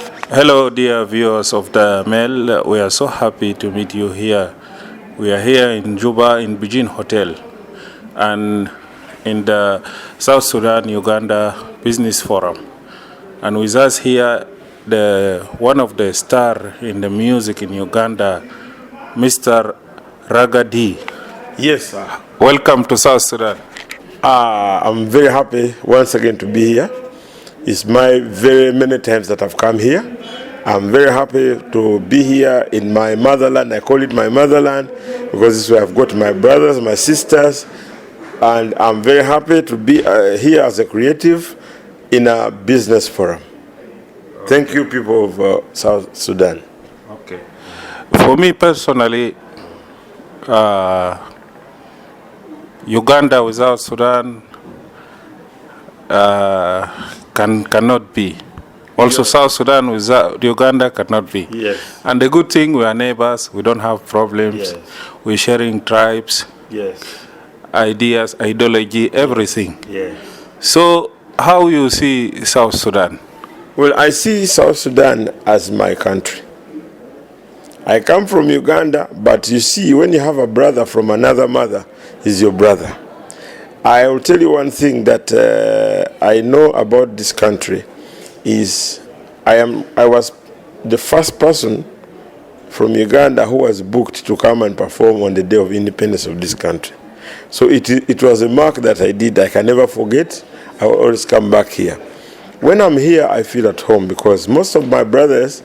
Hello, dear viewers of the Mail. We are so happy to meet you here. We are here in Juba in Bijin Hotel and in the South Sudan Uganda Business Forum. And with us here, one of the star in the music in Uganda, Mr. Ragga DEE. Yes, sir. Welcome to South Sudan. I'm very happy once again to be here. It's my very many times that I've come here. I'm very happy to be here in my motherland. I call it my motherland because this is where I've got my brothers, my sisters, and I'm very happy to be here as a creative in a business forum. Thank you, people of South Sudan. Okay. For me personally, Uganda without Sudan cannot be. Also, South Sudan without Uganda cannot be. Yes. And the good thing, we are neighbors. We don't have problems. Yes. We're sharing tribes, Yes. ideas, ideology, everything. Yes. So, how you see South Sudan? Well, I see South Sudan as my country. I come from Uganda, but you see, when you have a brother from another mother, he's your brother. I will tell you one thing that I know about this country is I was the first person from Uganda who was booked to come and perform on the day of independence of this country. So it was a mark that I did. I can never forget. I will always come back here. When I'm here, I feel at home because most of my brothers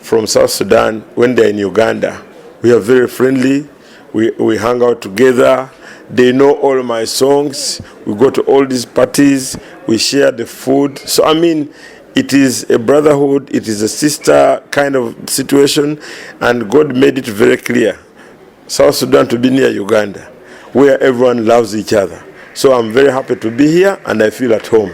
from South Sudan, when they're in Uganda, we are very friendly. We hang out together. They know all my songs. We go to all these parties. We share the food. So, I mean, it is a brotherhood. It is a sister kind of situation. And God made it very clear. South Sudan to be near Uganda, where everyone loves each other. So I'm very happy to be here, and I feel at home.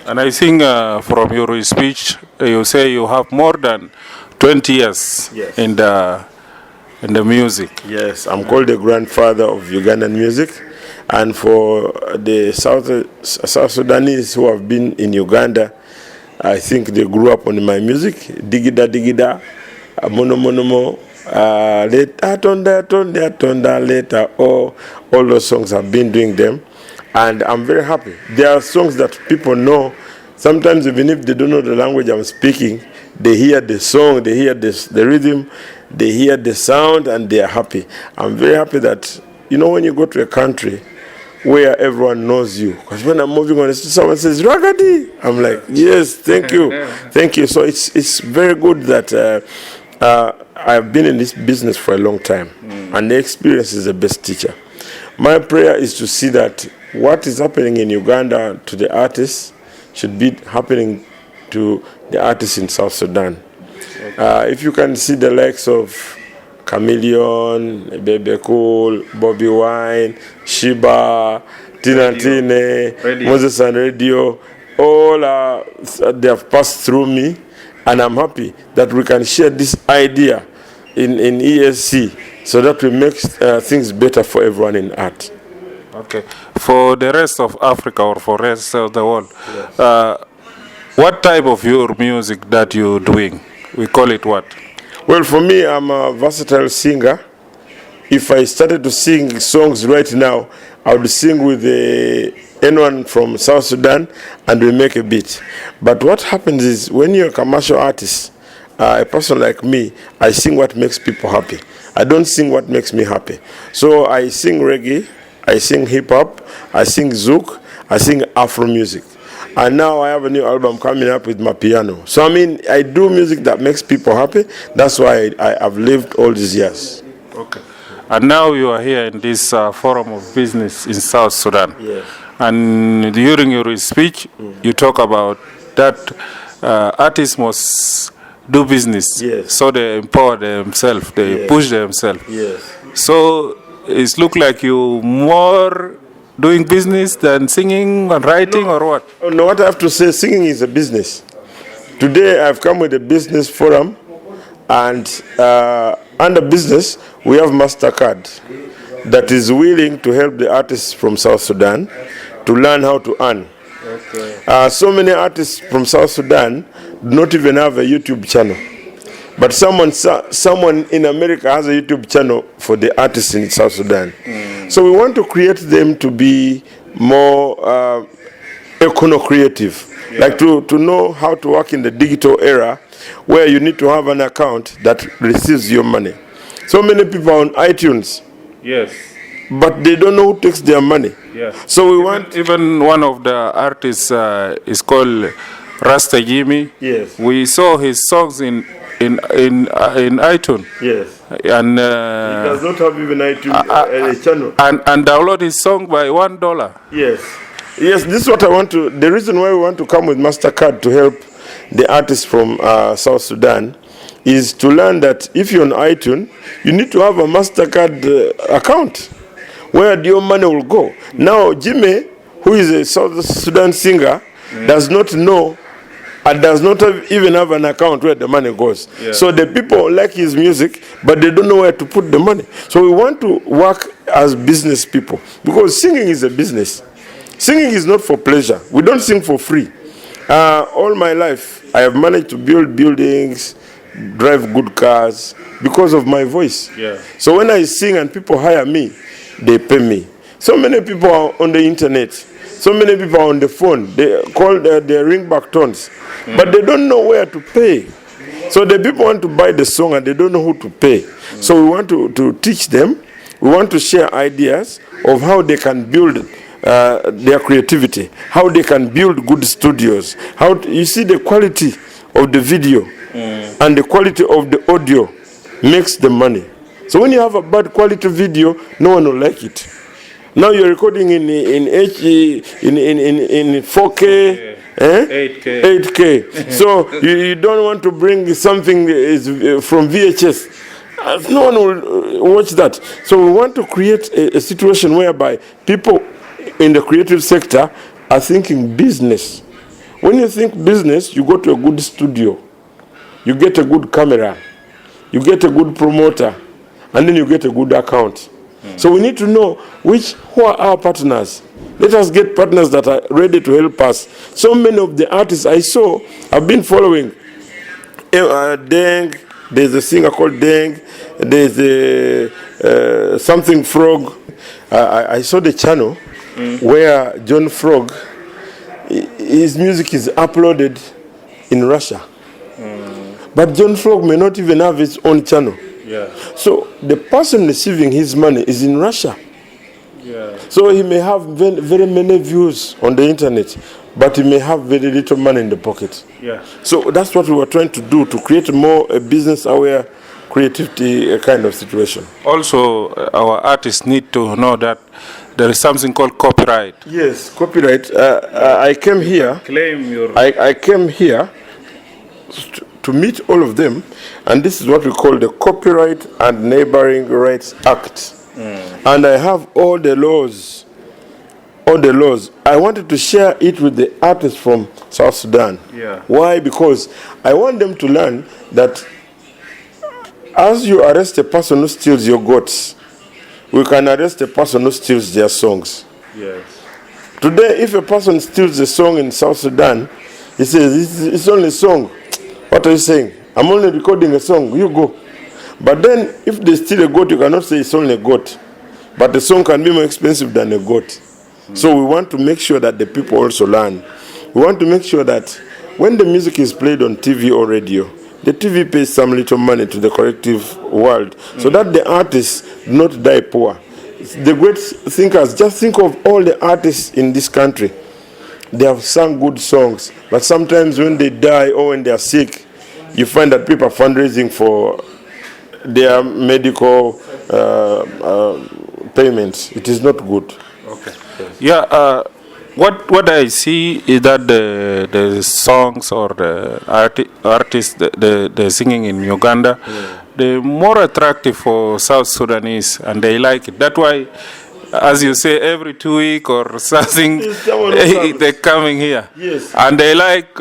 And I think from your speech, you say you have more than 20 years Yes. in the music. Yes, I'm called the grandfather of Ugandan music. And for the South Sudanese who have been in Uganda, I think they grew up on my music. Digida digida, mono mono mo, leta tonda tonda tonda leta. All those songs I've been doing them. And I'm very happy. There are songs that people know. Sometimes even if they don't know the language I'm speaking, they hear the song, they hear the rhythm, they hear the sound, and they are happy. I'm very happy that, when you go to a country where everyone knows you, because when I'm moving on the street, someone says, Ragga DEE. I'm like, yes, thank you. Thank you. So it's very good that I've been in this business for a long time, and the experience is the best teacher. My prayer is to see that what is happening in Uganda to the artists should be happening to the artists in South Sudan. If you can see the likes of Chameleon, Bebe Cool, Bobby Wine, Shiba, Tina Tine, Moses and Radio, all they have passed through me, and I'm happy that we can share this idea in ESC so that we make things better for everyone in art. Okay. For the rest of Africa or for the rest of the world, yes. What type of your music that you're doing? We call it what? Well, for me, I'm a versatile singer. If I started to sing songs right now, I would sing with anyone from South Sudan and we make a beat. But what happens is when you're a commercial artist, a person like me, I sing what makes people happy. I don't sing what makes me happy. So I sing reggae, I sing hip-hop, I sing zouk, I sing Afro music. And now I have a new album coming up with my piano. So I mean, I do music that makes people happy. That's why I've lived all these years. Okay. And now you are here in this forum of business in South Sudan. Yes. And during your speech, you talk about that artists must do business. Yes. So they empower themselves, they push themselves. Yes. So it looks like you more doing business than singing and writing, or what? Oh, no, what I have to say, singing is a business. Today I've come with a business forum, and under business we have MasterCard that is willing to help the artists from South Sudan to learn how to earn. Okay. So many artists from South Sudan do not even have a YouTube channel. But someone in America has a YouTube channel for the artists in South Sudan. So we want to create them to be more econo-creative. Yeah. Like to know how to work in the digital era where you need to have an account that receives your money. So many people are on iTunes. Yes. But they don't know who takes their money. Yes. So we want... Even one of the artists is called Rasta Jimmy. Yes. We saw his songs in iTunes. Yes. And he does not have even iTunes channel. And download his song by $1. Yes. Yes, this is what I want to... The reason why we want to come with MasterCard to help the artists from South Sudan is to learn that if you're on iTunes, you need to have a MasterCard account where your money will go. Now, Jimmy, who is a South Sudan singer, does not know and does not even have an account where the money goes. Yeah. So the people like his music, but they don't know where to put the money. So we want to work as business people because singing is a business. Singing is not for pleasure. We don't sing for free. All my life, I have managed to build buildings, drive good cars because of my voice. Yeah. So when I sing and people hire me, they pay me. So many people are on the internet. So many people are on the phone. They call their ringback tones. But they don't know where to pay. So the people want to buy the song and they don't know who to pay. So we want to teach them. We want to share ideas of how they can build their creativity, how they can build good studios. You see the quality of the video and the quality of the audio makes the money. So when you have a bad quality video, no one will like it. Now you're recording in 4K, 8K. So you don't want to bring something from VHS. No one will watch that. So we want to create a situation whereby people in the creative sector are thinking business. When you think business, you go to a good studio. You get a good camera. You get a good promoter. And then you get a good account. So we need to know who are our partners. Let us get partners that are ready to help us. So many of the artists I saw have been following Deng. There's a singer called Deng. There's a something Frog. I saw the channel where John Frog, his music is uploaded in Russia. But John Frog may not even have his own channel. Yeah. So the person receiving his money is in Russia. Yeah. So he may have very many views on the internet, but he may have very little money in the pocket. Yeah. So that's what we were trying to do, to create more a business-aware creativity kind of situation. Also, our artists need to know that there is something called copyright. Yes, copyright. I came here. Claim your... I came here to meet all of them, and this is what we call the Copyright and Neighboring Rights Act. And I have all the laws. I wanted to share it with the artists from South Sudan. Yeah. Why? Because I want them to learn that as you arrest a person who steals your goats, we can arrest a person who steals their songs. Yes. Today, if a person steals a song in South Sudan, he says, it's only a song. What are you saying? I'm only recording a song. You go. But then, if they steal a goat, you cannot say it's only a goat. But the song can be more expensive than a goat. So we want to make sure that the people also learn. We want to make sure that when the music is played on TV or radio, the TV pays some little money to the collective world, so that the artists do not die poor. The great thinkers, just think of all the artists in this country. They have sung good songs, but sometimes when they die or when they are sick, you find that people are fundraising for their medical payments. It is not good. Okay. Yeah. What I see is that the songs or the artists, the singing in Uganda, they're more attractive for South Sudanese, and they like it. That's why, as you say, every 2 weeks or something, they're coming here. Yes. And they like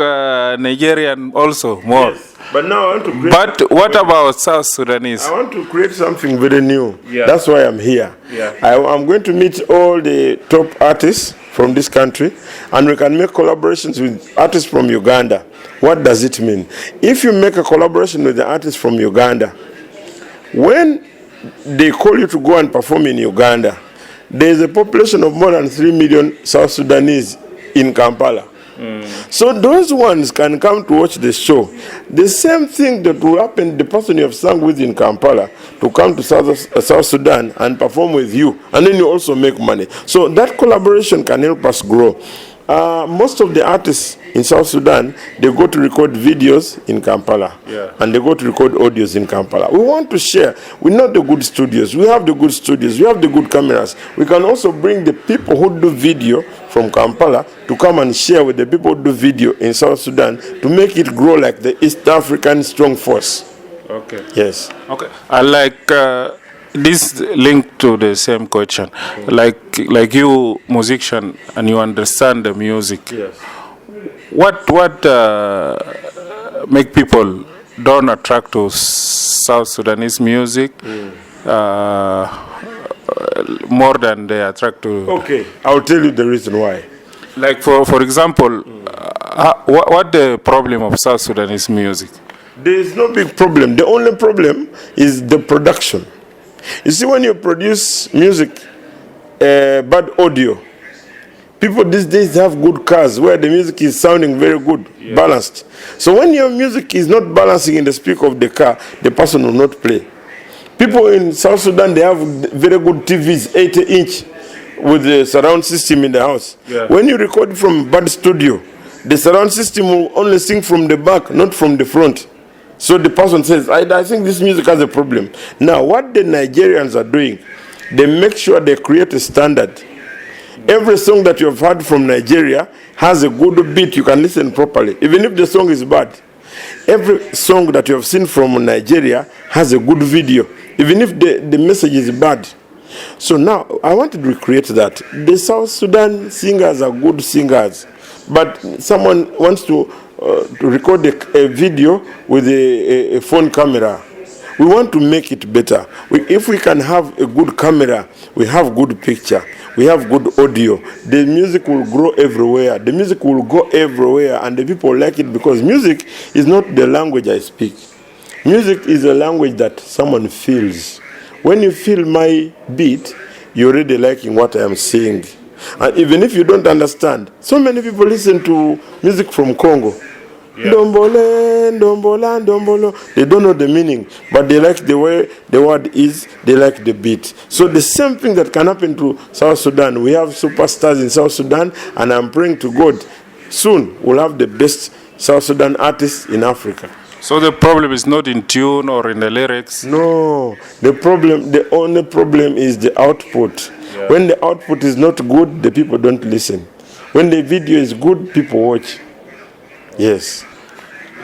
Nigerian also more. Yes. But now I want to create. But what about South Sudanese? I want to create something very new. Yeah. That's why I'm here. Yeah. I'm going to meet all the top artists from this country, and we can make collaborations with artists from Uganda. What does it mean? If you make a collaboration with the artists from Uganda, when they call you to go and perform in Uganda, there is a population of more than 3 million South Sudanese in Kampala. So those ones can come to watch the show. The same thing that will happen, the person you have sung with in Kampala to come to South Sudan and perform with you, and then you also make money. So that collaboration can help us grow. Most of the artists in South Sudan, they go to record videos in Kampala, and they go to record audios in Kampala. We want to share. We know the good studios. We have the good studios. We have the good cameras. We can also bring the people who do video from Kampala to come and share with the people who do video in South Sudan to make it grow like the East African strong force. Okay. Yes. Okay. I like this link to the same question. Like you, musician, and you understand the music. Yes. What make people don't attract to South Sudanese music more than they attract to? Okay, I'll tell you the reason why. Like for example, what the problem of South Sudanese music? There is no big problem. The only problem is the production. You see, when you produce music, bad audio, people these days have good cars where the music is sounding very good, balanced. So when your music is not balancing in the speaker of the car, the person will not play. People in South Sudan, they have very good TVs, 80-inch, with the surround system in the house. When you record from bad studio, the surround system will only sing from the back, not from the front. So the person says, I think this music has a problem. Now, what the Nigerians are doing, they make sure they create a standard. Every song that you have heard from Nigeria has a good beat. You can listen properly, even if the song is bad. Every song that you have seen from Nigeria has a good video, even if the message is bad. So now, I want to recreate that. The South Sudan singers are good singers, but someone wants to record a video with a phone camera. We want to make it better. If we can have a good camera, we have good picture, we have good audio, the music will grow everywhere. The music will go everywhere, and the people like it because music is not the language I speak. Music is a language that someone feels. When you feel my beat, you're already liking what I am saying. And even if you don't understand, so many people listen to music from Congo. Dombole, dombola, dombolo. They don't know the meaning, but they like the way the word is, they like the beat. So the same thing that can happen to South Sudan. We have superstars in South Sudan, and I'm praying to God, soon we'll have the best South Sudan artists in Africa. So the problem is not in tune or in the lyrics? No, the only problem is the output. When the output is not good, the people don't listen. When the video is good, people watch. Yes.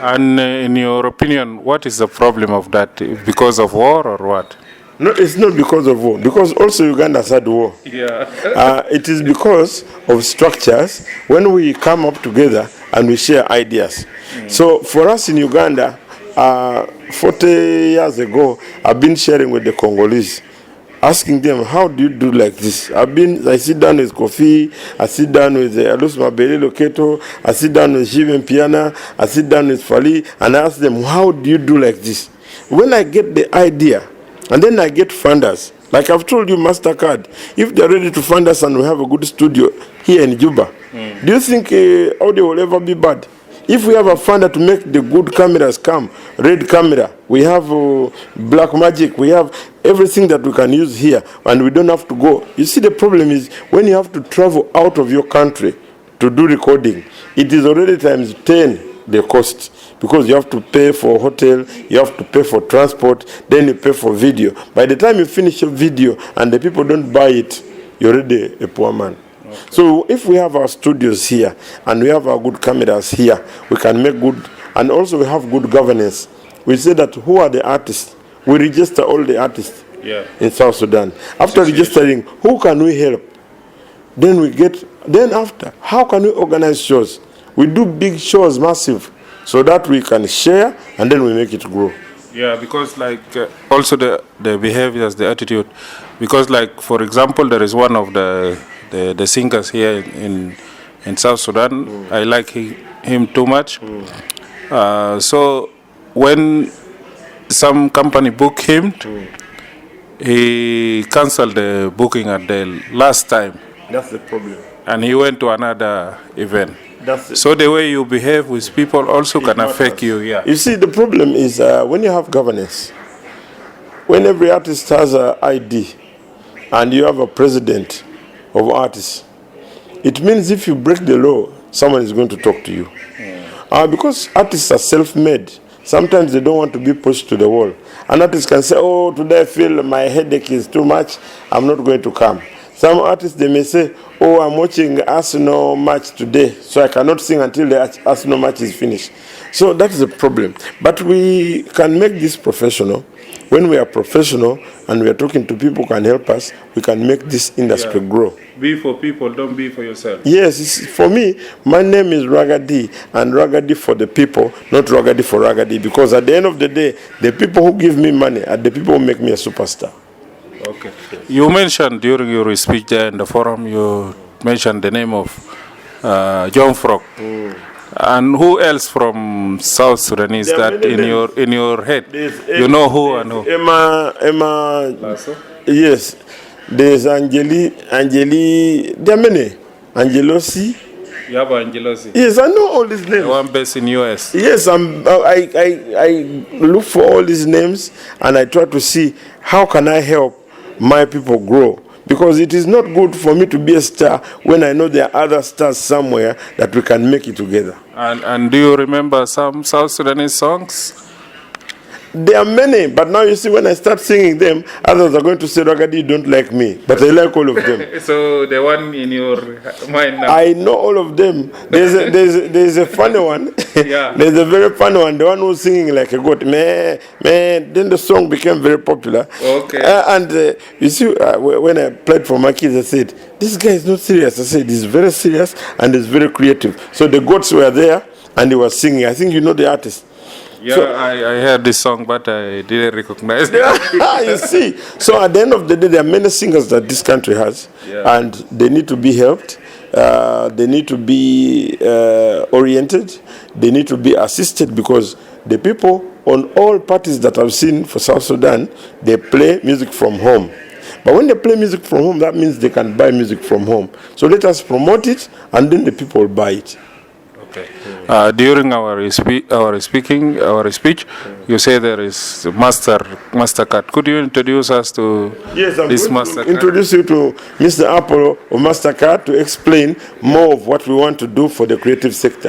And in your opinion, what is the problem of that? Because of war or what? No, it's not because of war. Because also Uganda has had war. It is because of structures when we come up together and we share ideas. So for us in Uganda, 40 years ago, I've been sharing with the Congolese, asking them, how do you do like this? I sit down with Kofi, I sit down with Alus Mabele Loketo, I sit down with Jiven Piana, I sit down with Fali, and I ask them, how do you do like this? When I get the idea, and then I get funders, like I've told you, MasterCard, if they're ready to fund us and we have a good studio here in Juba, do you think audio will ever be bad? If we have a funder to make the good cameras come, red camera, we have black magic, we have everything that we can use here, and we don't have to go. You see, the problem is when you have to travel out of your country to do recording, it is already times 10 the cost, because you have to pay for hotel, you have to pay for transport, then you pay for video. By the time you finish your video and the people don't buy it, you're already a poor man. So if we have our studios here and we have our good cameras here, we can make good, and also we have good governance. We say that who are the artists? We register all the artists in South Sudan. After registering, who can we help? Then after, how can we organize shows? We do big shows, massive, so that we can share and then we make it grow. Yeah, because like also the behaviors, the attitude, because like for example, there is one of the singers here in South Sudan. I like him too much. So when some company book him, he canceled the booking at the last time. That's the problem. And he went to another event. That's so the way you behave with people also can affect you. Yeah. You see, the problem is when you have governance, when every artist has an ID, and you have a president of artists, it means if you break the law, someone is going to talk to you. Because artists are self-made, sometimes they don't want to be pushed to the wall. An artist can say, oh, today I feel my headache is too much, I'm not going to come. Some artists, they may say, oh, I'm watching Arsenal match today, so I cannot sing until the Arsenal match is finished. So that is a problem. But we can make this professional. When we are professional and we are talking to people who can help us, we can make this industry grow. Be for people, don't be for yourself. Yes, for me, my name is Ragga DEE, and Ragga DEE for the people, not Ragga DEE for Ragga DEE, because at the end of the day, the people who give me money are the people who make me a superstar. Okay. You mentioned during your speech there in the forum, you mentioned the name of John Frog. And who else from South Sudanese that in your head? You know who and who? Emma. Lasso? Yes. There's Angeli. There are many. Angelosi. You have Angelosi? Yes, I know all these names. The one based in US. Yes, I look for all these names and I try to see how can I help my people grow. Because it is not good for me to be a star when I know there are other stars somewhere that we can make it together. And do you remember some South Sudanese songs? There are many, but now you see when I start singing them, others are going to say, Ragga DEE, you don't like me. But I like all of them. So the one in your mind now? I know all of them. There's a funny one. Yeah. There's a very funny one. The one who's singing like a goat. Man. Then the song became very popular. Okay. You see, when I played for my kids, I said, this guy is not serious. I said, he's very serious and he's very creative. So the goats were there and he was singing. I think you know the artist. Yeah, so, I heard this song, but I didn't recognize it. You see, so at the end of the day, there are many singers that this country has, and they need to be helped. They need to be oriented. They need to be assisted because the people on all parties that I've seen for South Sudan, they play music from home. But when they play music from home, that means they can buy music from home. So let us promote it, and then the people will buy it. During our speech, you say there is Mastercard. Could you introduce us to this Mastercard? Introduce you to Mr. Apollo of Mastercard to explain more of what we want to do for the creative sector.